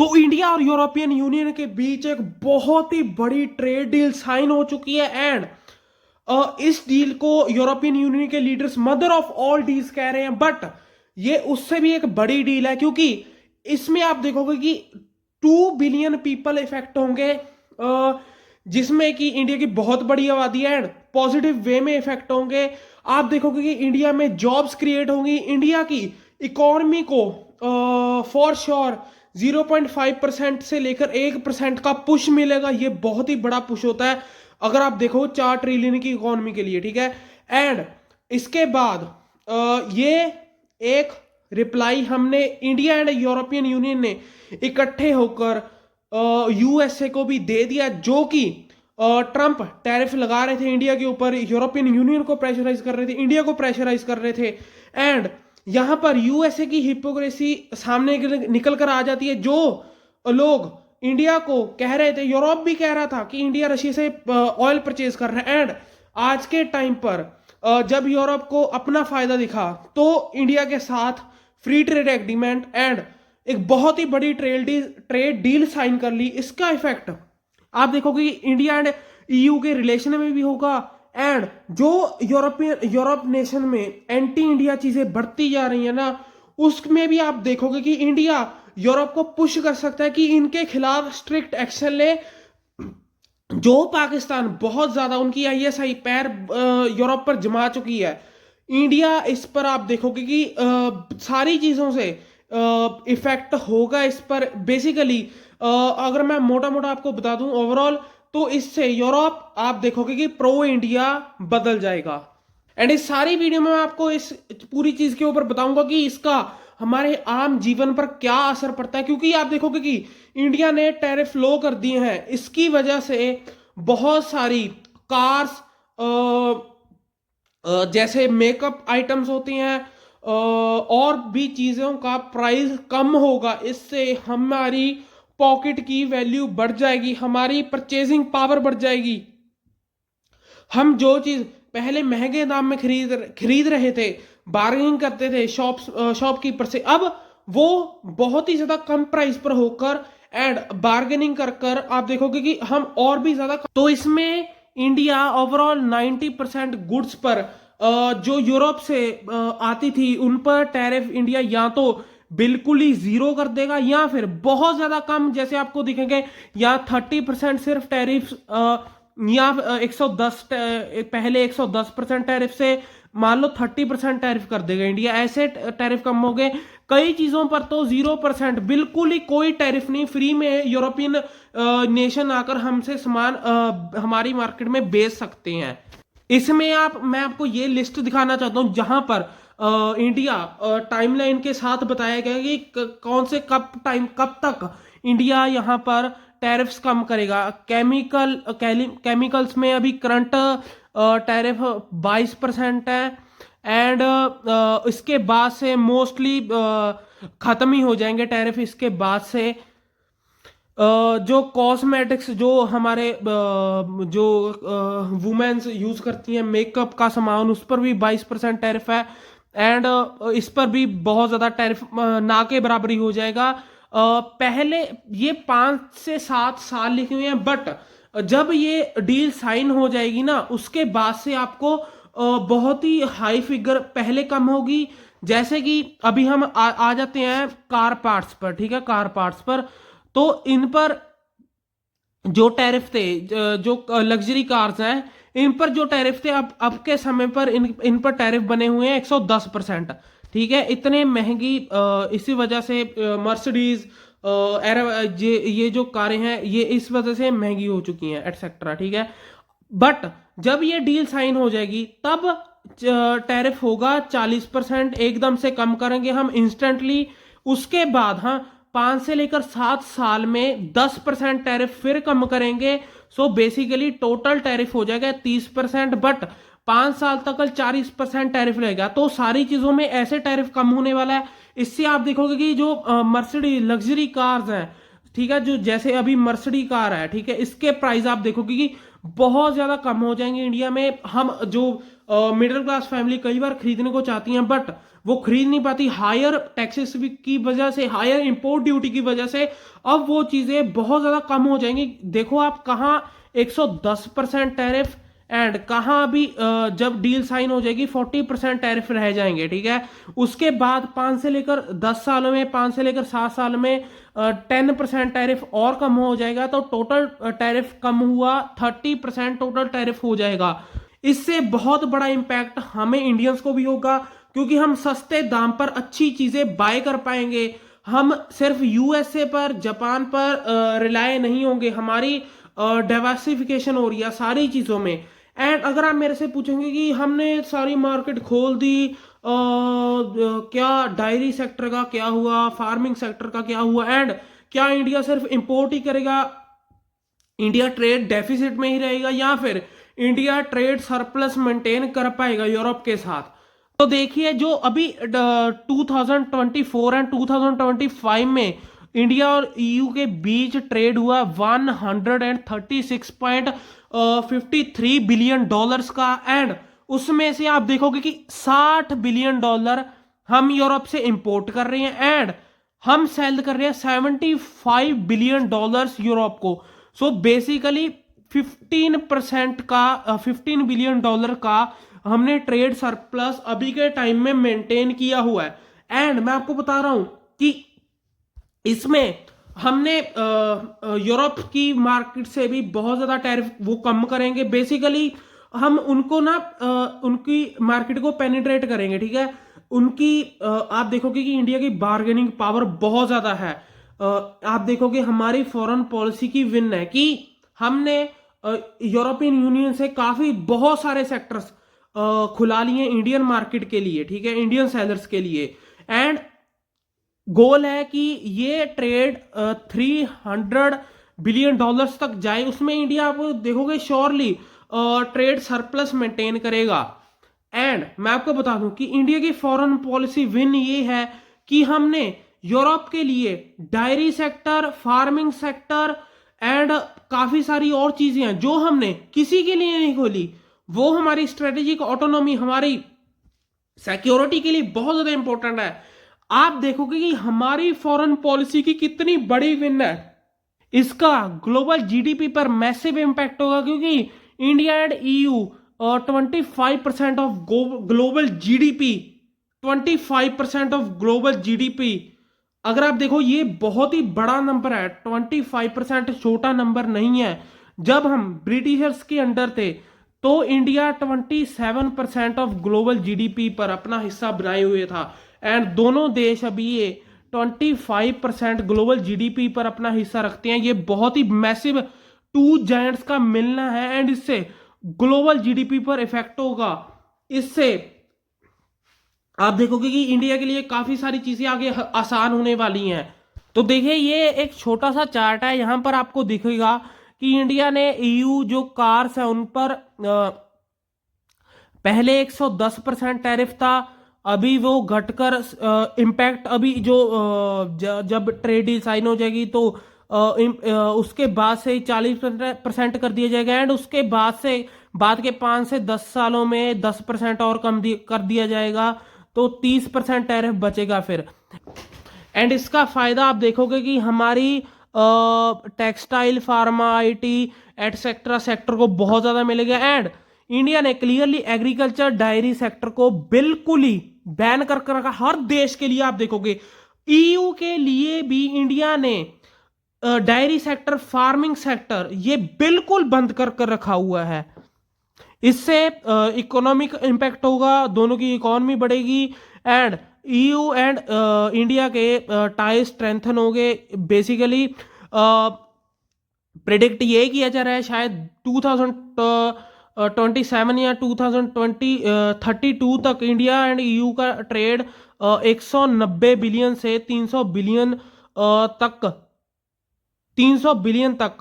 तो इंडिया और European union के बीच एक बहुत ही बड़ी ट्रेड डील साइन हो चुकी है। एंड इस डील को यूरोपियन यूनियन के leaders mother of all deals कह रहे हैं। बट ये उससे भी एक बड़ी डील है, क्योंकि इसमें आप देखोगे कि 2 बिलियन पीपल इफेक्ट होंगे, जिसमें कि इंडिया की बहुत बड़ी आबादी है एंड पॉजिटिव वे में इफेक्ट होंगे। आप देखोगे कि इंडिया में जॉब्स क्रिएट होंगी, इंडिया की इकोनॉमी को फॉर श्योर 0.5% से लेकर 1% का पुश मिलेगा। ये बहुत ही बड़ा पुश होता है अगर आप देखो 4 ट्रिलियन की इकोनॉमी के लिए, ठीक है। एंड इसके बाद ये एक रिप्लाई हमने इंडिया एंड यूरोपियन यूनियन ने इकट्ठे होकर यूएसए को भी दे दिया, जो कि ट्रंप टैरिफ लगा रहे थे इंडिया के ऊपर, यूरोपियन यूनियन को प्रेशराइज कर रहे थे, इंडिया को प्रेशराइज कर रहे थे। एंड यहां पर यूएसए की हिपोक्रेसी सामने निकल कर आ जाती है। जो लोग इंडिया को कह रहे थे, यूरोप भी कह रहा था कि इंडिया रशिया से ऑयल परचेज कर रहा है। एंड आज के टाइम पर जब यूरोप को अपना फायदा दिखा तो इंडिया के साथ फ्री ट्रेड एग्रीमेंट एंड एक बहुत ही बड़ी ट्रेड डील साइन कर ली। इसका इफेक्ट आप देखोगे कि इंडिया एंड ईयू के रिलेशन में भी होगा। एंड जो यूरोप नेशन में एंटी इंडिया चीजें बढ़ती जा रही है ना, उसमें भी आप देखोगे कि इंडिया यूरोप को पुश कर सकता है कि इनके खिलाफ स्ट्रिक्ट एक्शन ले। जो पाकिस्तान बहुत ज्यादा उनकी आईएसआई पैर यूरोप पर जमा चुकी है, इंडिया इस पर आप देखोगे कि सारी चीजों से इफेक्ट होगा इस पर। बेसिकली अगर मैं मोटा मोटा आपको बता दूं ओवरऑल, तो इससे यूरोप आप देखोगे कि प्रो इंडिया बदल जाएगा। एंड इस सारी वीडियो में मैं आपको इस पूरी चीज के ऊपर बताऊंगा कि इसका हमारे आम जीवन पर क्या असर पड़ता है, क्योंकि आप देखोगे कि इंडिया ने टैरिफ लो कर दिए हैं। इसकी वजह से बहुत सारी कार्स जैसे मेकअप आइटम्स होती हैं और भी चीज़ों का प्राइस कम होगा। इससे हमारी पॉकेट की वैल्यू बढ़ जाएगी, हमारी परचेजिंग पावर बढ़ जाएगी। हम जो चीज़ पहले महंगे दाम में खरीद रहे थे, बार्गेनिंग करते थे शॉपकीपर से, अब वो बहुत ही ज़्यादा कम प्राइस पर होकर एंड बार्गेनिंग कर कर आप देखोगे कि हम और भी ज़्यादा। तो इसमें इंडिया ओवरऑल 90% गुड्स पर जो यूरोप से आती थी उन पर टैरिफ इंडिया या तो बिल्कुल ही जीरो कर देगा या फिर बहुत ज्यादा कम, जैसे आपको दिखेंगे या 30% सिर्फ टैरिफ, या 110 पहले 110% टैरिफ से मान लो 30% टैरिफ कर देगा इंडिया। ऐसे टैरिफ कम हो गए। कई चीजों पर तो 0%, बिल्कुल ही कोई टैरिफ नहीं, फ्री में यूरोपियन नेशन आकर हमसे सामान हमारी मार्केट में बेच सकते हैं। इसमें मैं आपको ये लिस्ट दिखाना चाहता हूं जहां पर इंडिया टाइमलाइन के साथ बताया गया कि कौन से कब तक इंडिया यहां पर टैरिफ्स कम करेगा। केमिकल्स में अभी करंट टैरिफ 22% है। एंड इसके बाद से मोस्टली खत्म ही हो जाएंगे टैरिफ इसके बाद से। जो कॉस्मेटिक्स, जो हमारे जो वुमेन्स यूज करती हैं मेकअप का सामान, उस पर भी 22% टैरिफ है। एंड इस पर भी बहुत ज्यादा टैरिफ ना के बराबरी हो जाएगा। पहले ये 5 से 7 साल लिखे हुए हैं, बट जब ये डील साइन हो जाएगी ना, उसके बाद से आपको बहुत ही हाई फिगर पहले कम होगी। जैसे कि अभी हम आ जाते हैं कार पार्ट्स पर, ठीक है। कार पार्ट्स पर तो इन पर जो टैरिफ थे, जो लग्जरी कार्स हैं, इन पर जो टैरिफ थे अब के समय पर इन पर टैरिफ बने हुए हैं 110%, ठीक है। इतने महंगी इसी वजह से मर्सिडीज ये जो कारें हैं ये इस वजह से महंगी हो चुकी हैं एटसेट्रा, ठीक है। बट जब ये डील साइन हो जाएगी तब टैरिफ होगा 40%, एकदम से कम करेंगे हम इंस्टेंटली। उसके बाद 5 से लेकर 7 साल में 10% टैरिफ फिर कम करेंगे। सो बेसिकली टोटल टैरिफ हो जाएगा 30%, बट 5 साल तक 40% टैरिफ रहेगा। तो सारी चीजों में ऐसे टैरिफ कम होने वाला है। इससे आप देखोगे कि जो मर्सिडीज लग्जरी कार्स हैं, ठीक है, जो जैसे अभी मर्सिडीज कार है, ठीक है, इसके प्राइस आप देखोगे कि बहुत ज्यादा कम हो जाएंगे इंडिया में। हम जो मिडिल क्लास फैमिली कई बार खरीदने को चाहती हैं, बट वो खरीद नहीं पाती, हायर टैक्सेस की वजह से, हायर इंपोर्ट ड्यूटी की वजह से अब वो चीज़ें बहुत ज़्यादा कम हो जाएंगी। देखो आप कहाँ 110% टैरिफ, एंड कहाँ अभी जब डील साइन हो जाएगी 40% टैरिफ रह जाएंगे, ठीक है। उसके बाद 5 से लेकर 10 सालों में, 5 से लेकर 7 साल में 10% टैरिफ और कम हो जाएगा, तो टोटल टैरिफ कम हुआ 30% टोटल टैरिफ हो जाएगा। इससे बहुत बड़ा इम्पैक्ट हमें इंडियंस को भी होगा, क्योंकि हम सस्ते दाम पर अच्छी चीजें बाय कर पाएंगे। हम सिर्फ यूएसए पर, जापान पर रिलाय नहीं होंगे, हमारी डाइवर्सिफिकेशन हो रही है सारी चीजों में। एंड अगर आप मेरे से पूछेंगे कि हमने सारी मार्केट खोल दी, क्या डायरी सेक्टर का क्या हुआ, फार्मिंग सेक्टर का क्या हुआ, एंड क्या इंडिया सिर्फ इंपोर्ट ही करेगा, इंडिया ट्रेड डेफिसिट में ही रहेगा, या फिर इंडिया ट्रेड सरप्लस मेंटेन कर पाएगा यूरोप के साथ। तो देखिए जो अभी 2024 एंड 2025 में इंडिया और ईयू के बीच ट्रेड हुआ 136.53 बिलियन डॉलर्स का, एंड उसमें से आप देखोगे कि 60 बिलियन डॉलर हम यूरोप से इंपोर्ट कर रहे हैं, एंड हम सेल कर रहे हैं 75 बिलियन डॉलर्स यूरोप को। सो बेसिकली 15% का 15 बिलियन डॉलर का हमने ट्रेड सरप्लस अभी के टाइम में मेंटेन किया हुआ है। एंड मैं आपको बता रहा हूं कि इसमें हमने यूरोप की मार्केट से भी बहुत ज्यादा टैरिफ वो कम करेंगे। बेसिकली हम उनको ना उनकी मार्केट को पेनिट्रेट करेंगे, ठीक है। उनकी आप देखोगे कि इंडिया की बार्गेनिंग पावर बहुत ज्यादा है। आप देखोगे हमारी फॉरेन पॉलिसी की विन है कि हमने यूरोपियन यूनियन से काफी बहुत सारे सेक्टर्स खुला लिए इंडियन मार्केट के लिए, ठीक है, इंडियन सेलर्स के लिए। एंड गोल है कि ये ट्रेड 300 बिलियन डॉलर्स तक जाए, उसमें इंडिया आप देखोगे श्योरली ट्रेड सरप्लस मेंटेन करेगा। एंड मैं आपको बता दूं कि इंडिया की फॉरेन पॉलिसी विन ये है कि हमने यूरोप के लिए diary sector, farming sector and काफी सारी और चीजें हैं जो हमने किसी के लिए नहीं खोली। वो हमारी स्ट्रेटेजिक ऑटोनॉमी, हमारी सिक्योरिटी के लिए बहुत ज्यादा इंपॉर्टेंट है। आप देखोगे कि हमारी फॉरेन पॉलिसी की कितनी बड़ी विन है, इसका ग्लोबल जीडीपी पर मैसिव इंपैक्ट होगा, क्योंकि India and EU 25% of global GDP, 25% of global GDP. अगर आप देखो ये बहुत ही बड़ा नंबर है, 25% छोटा नंबर नहीं है। जब हम ब्रिटिशर्स के अंडर थे तो इंडिया 27% ऑफ ग्लोबल जीडीपी पर अपना हिस्सा बनाए हुए था, एंड दोनों देश अभी ये 25% ग्लोबल जीडीपी पर अपना हिस्सा रखते हैं। ये बहुत ही मैसिव टू जायंट्स का मिलना है, एंड इससे ग्लोबल जीडीपी पर इफेक्ट होगा। इससे आप देखोगे कि इंडिया के लिए काफी सारी चीजें आगे आसान होने वाली हैं। तो देखिए ये एक छोटा सा चार्ट है, यहां पर आपको दिखेगा कि इंडिया ने ईयू जो कार्स है उन पर पहले 110% टैरिफ था, अभी वो घटकर इम्पैक्ट अभी जो जब ट्रेड डील साइन हो जाएगी तो उसके बाद से 40% कर दिया जाएगा, एंड उसके बाद के 5 से 10 सालों में 10% और कर दिया जाएगा, तो 30% टैरिफ बचेगा फिर। एंड इसका फायदा आप देखोगे कि हमारी textile, pharma, IT etcetera sector को बहुत ज्यादा मिलेगा। एंड इंडिया ने क्लियरली एग्रीकल्चर, डायरी सेक्टर को बिल्कुल ही बैन कर रखा हर देश के लिए। आप देखोगे ईयू के लिए भी इंडिया ने डायरी सेक्टर, फार्मिंग सेक्टर ये बिल्कुल बंद कर रखा हुआ है। इससे इकोनॉमिक इंपैक्ट होगा, दोनों की इकोनॉमी बढ़ेगी, एंड ईयू एंड इंडिया के टाई स्ट्रेंथन होंगे। बेसिकली प्रिडिक्ट ये किया जा रहा है शायद 2027 या 2032 तक इंडिया एंड ईयू का ट्रेड 190 बिलियन से 300 बिलियन तक, 300 बिलियन तक।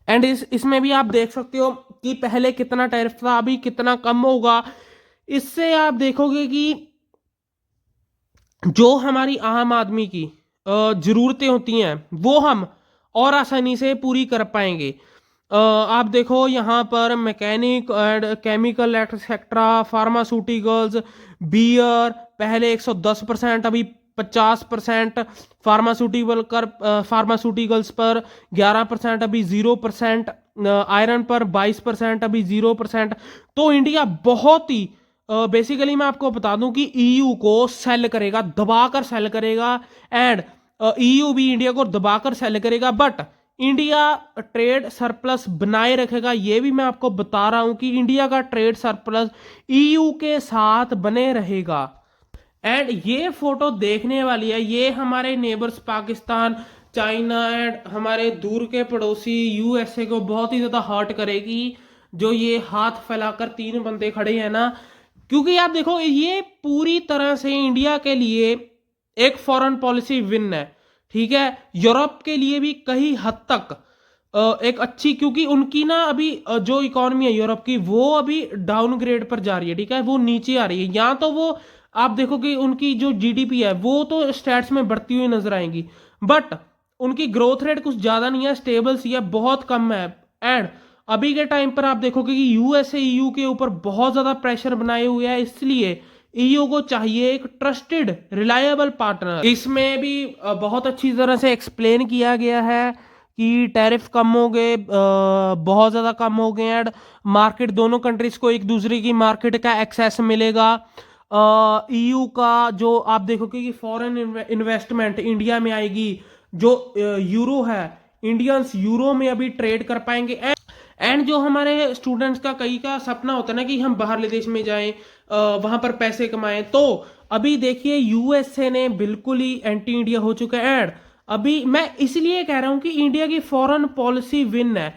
एंड इसमें भी आप देख सकते हो कि पहले कितना टैरिफ था, अभी कितना कम होगा। इससे आप देखोगे कि जो हमारी आम आदमी की जरूरतें होती हैं वो हम और आसानी से पूरी कर पाएंगे। आप देखो यहाँ पर mechanic and chemical etcetera, pharmaceuticals, beer पहले 110%, अभी 50%, फार्मास्यूटिकल कर फार्मास्यूटिकल्स पर 11%, अभी 0%, आयरन पर 22%, अभी 0%। तो इंडिया बहुत ही बेसिकली मैं आपको बता दूं कि ईयू को सेल करेगा, दबाकर सेल करेगा, एंड ईयू भी इंडिया को दबाकर सेल करेगा, बट इंडिया ट्रेड सरप्लस बनाए रखेगा। ये भी मैं आपको बता रहा हूं कि इंडिया का ट्रेड सरप्लस ईयू के साथ बने रहेगा। एंड ये फोटो देखने वाली है, ये हमारे नेबर्स पाकिस्तान, चाइना एंड हमारे दूर के पड़ोसी यूएसए को बहुत ही ज्यादा हर्ट करेगी, जो ये हाथ फैलाकर तीन बंदे खड़े हैं ना। क्योंकि आप देखो ये पूरी तरह से इंडिया के लिए एक फॉरेन पॉलिसी विन है, ठीक है। यूरोप के लिए भी कई हद तक एक अच्छी, क्योंकि उनकी ना अभी जो इकोनॉमी है यूरोप की वो अभी डाउनग्रेड पर जा रही है, ठीक है, वो नीचे आ रही है। यहाँ तो वो आप देखो कि उनकी जो जीडीपी है वो तो स्टैट्स में बढ़ती हुई नजर आएंगी, बट उनकी ग्रोथ रेट कुछ ज्यादा नहीं है, स्टेबल सी है, बहुत कम है। एंड अभी के टाइम पर आप देखोगे कि यूएसए ईयू के ऊपर बहुत ज्यादा प्रेशर बनाए हुए है, इसलिए ईयू को चाहिए एक ट्रस्टेड रिलायबल पार्टनर। इसमें भी बहुत अच्छी तरह से एक्सप्लेन किया गया है कि टैरिफ कम हो गए, बहुत ज़्यादा कम हो गए, एंड मार्केट दोनों कंट्रीज को एक दूसरे की मार्केट का एक्सेस मिलेगा। ईयू का जो आप देखोगे कि फॉरेन इन्वेस्टमेंट इंडिया में आएगी, जो यूरो है, इंडियंस यूरो में अभी ट्रेड कर पाएंगे। एंड जो हमारे स्टूडेंट्स का कई का सपना होता है ना कि हम बाहरले देश में जाएं, वहां पर पैसे कमाएं, तो अभी देखिए यूएसए ने बिल्कुल ही एंटी इंडिया हो चुका है। एंड अभी मैं इसलिए कह रहा हूं कि इंडिया की फॉरेन पॉलिसी विन है।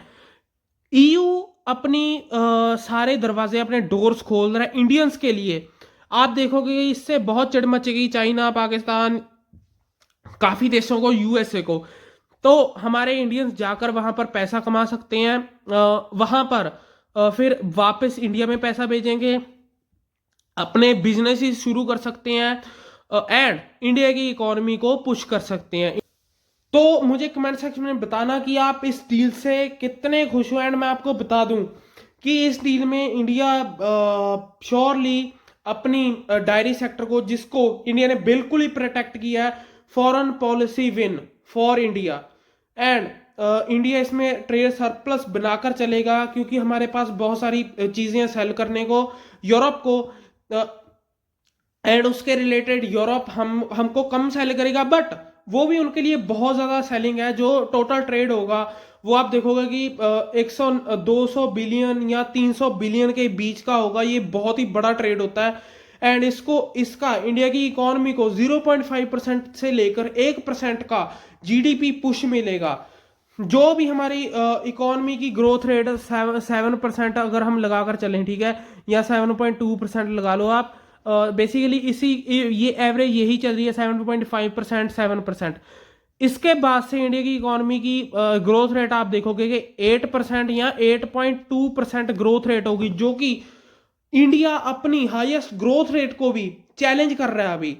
ईयू अपनी सारे दरवाजे, अपने डोर्स खोल रहा है इंडियंस के लिए। आप देखोगे कि इससे बहुत चिढ़ मचेगी चाइना, पाकिस्तान, काफी देशों को, यूएसए को। तो हमारे इंडियंस जाकर वहां पर पैसा कमा सकते हैं, वहां पर फिर वापस इंडिया में पैसा भेजेंगे, अपने बिजनेस शुरू कर सकते हैं, एंड इंडिया की इकोनॉमी को पुश कर सकते हैं। तो मुझे कमेंट सेक्शन में बताना कि आप इस डील से कितने खुश हो। एंड मैं आपको बता दूं कि इस डील में इंडिया श्योरली अपनी डायरी सेक्टर को, जिसको इंडिया ने बिल्कुल ही प्रोटेक्ट किया है, foreign policy win for India. And India इसमें ट्रेड सरप्लस बनाकर चलेगा, क्योंकि हमारे पास बहुत सारी चीजें सेल करने को यूरोप को, एंड उसके रिलेटेड यूरोप हमको कम सेल करेगा, बट वो भी उनके लिए बहुत ज्यादा सेलिंग है। जो टोटल ट्रेड होगा वो आप देखोगे कि 100 200 बिलियन या 300 बिलियन के बीच का होगा। ये बहुत ही बड़ा ट्रेड होता है, एंड इसका इंडिया की इकोनॉमी को 0.5% से लेकर 1% का जीडीपी पुश मिलेगा। जो भी हमारी इकोनॉमी की ग्रोथ रेट 7% अगर हम लगाकर चलें, ठीक है, या 7.2% लगा लो आप, बेसिकली ये एवरेज यही चल रही है, 7.5%, 7%। इसके बाद से इंडिया की इकोनॉमी की ग्रोथ रेट आप देखोगे कि 8% या 8.2% ग्रोथ रेट होगी, जो कि इंडिया अपनी हाईएस्ट ग्रोथ रेट को भी चैलेंज कर रहा है अभी।